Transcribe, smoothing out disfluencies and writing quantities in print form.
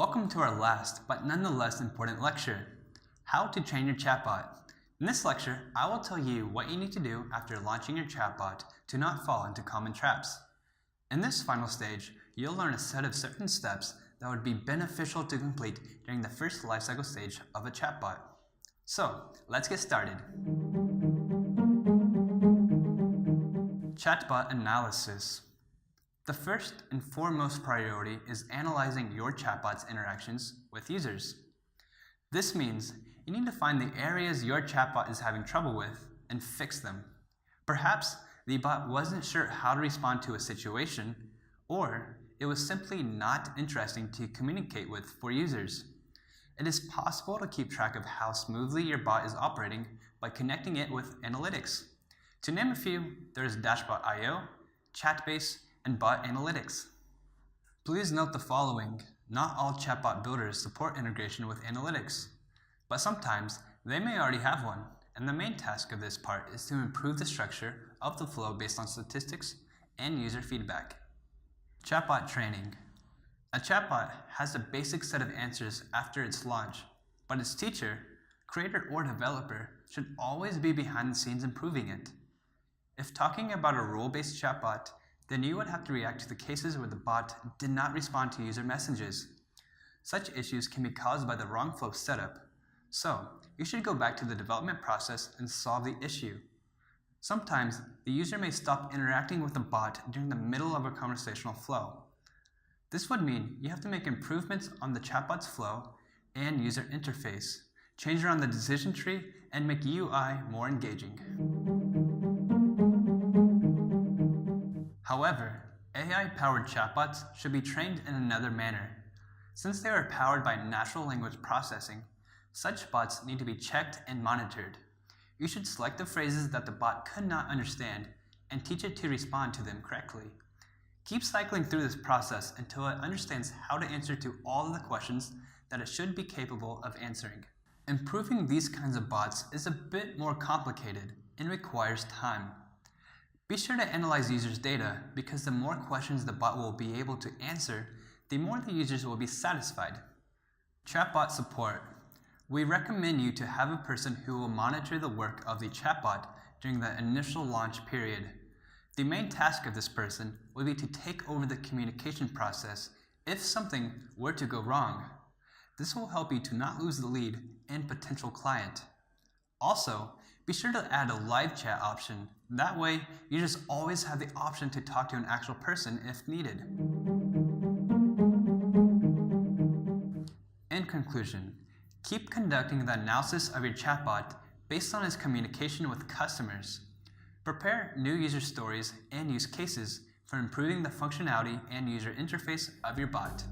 Welcome to our last, but nonetheless important lecture, How to Train Your Chatbot. In this lecture, I will tell you what you need to do after launching your chatbot to not fall into common traps. In this final stage, you'll learn a set of certain steps that would be beneficial to complete during the first lifecycle stage of a chatbot. So, let's get started. Chatbot Analysis. The first and foremost priority is analyzing your chatbot's interactions with users. This means you need to find the areas your chatbot is having trouble with and fix them. Perhaps the bot wasn't sure how to respond to a situation, or it was simply not interesting to communicate with for users. It is possible to keep track of how smoothly your bot is operating by connecting it with analytics. To name a few, there is Dashbot.io, Chatbase, and Bot Analytics. Please note the following: not all chatbot builders support integration with analytics, but sometimes they may already have one, and the main task of this part is to improve the structure of the flow based on statistics and user feedback. Chatbot Training. A chatbot has a basic set of answers after its launch, but its teacher, creator, or developer should always be behind the scenes improving it. If talking about a rule-based chatbot, then you would have to react to the cases where the bot did not respond to user messages. Such issues can be caused by the wrong flow setup, so you should go back to the development process and solve the issue. Sometimes the user may stop interacting with the bot during the middle of a conversational flow. This would mean you have to make improvements on the chatbot's flow and user interface, change around the decision tree, and make UI more engaging. However, AI-powered chatbots should be trained in another manner. Since they are powered by natural language processing, such bots need to be checked and monitored. You should select the phrases that the bot could not understand and teach it to respond to them correctly. Keep cycling through this process until it understands how to answer to all of the questions that it should be capable of answering. Improving these kinds of bots is a bit more complicated and requires time. Be sure to analyze users' data, because the more questions the bot will be able to answer, the more the users will be satisfied. Chatbot Support. We recommend you to have a person who will monitor the work of the chatbot during the initial launch period. The main task of this person will be to take over the communication process if something were to go wrong. This will help you to not lose the lead and potential client. Also, be sure to add a live chat option. That way, you just always have the option to talk to an actual person if needed. In conclusion, keep conducting the analysis of your chatbot based on its communication with customers. Prepare new user stories and use cases for improving the functionality and user interface of your bot.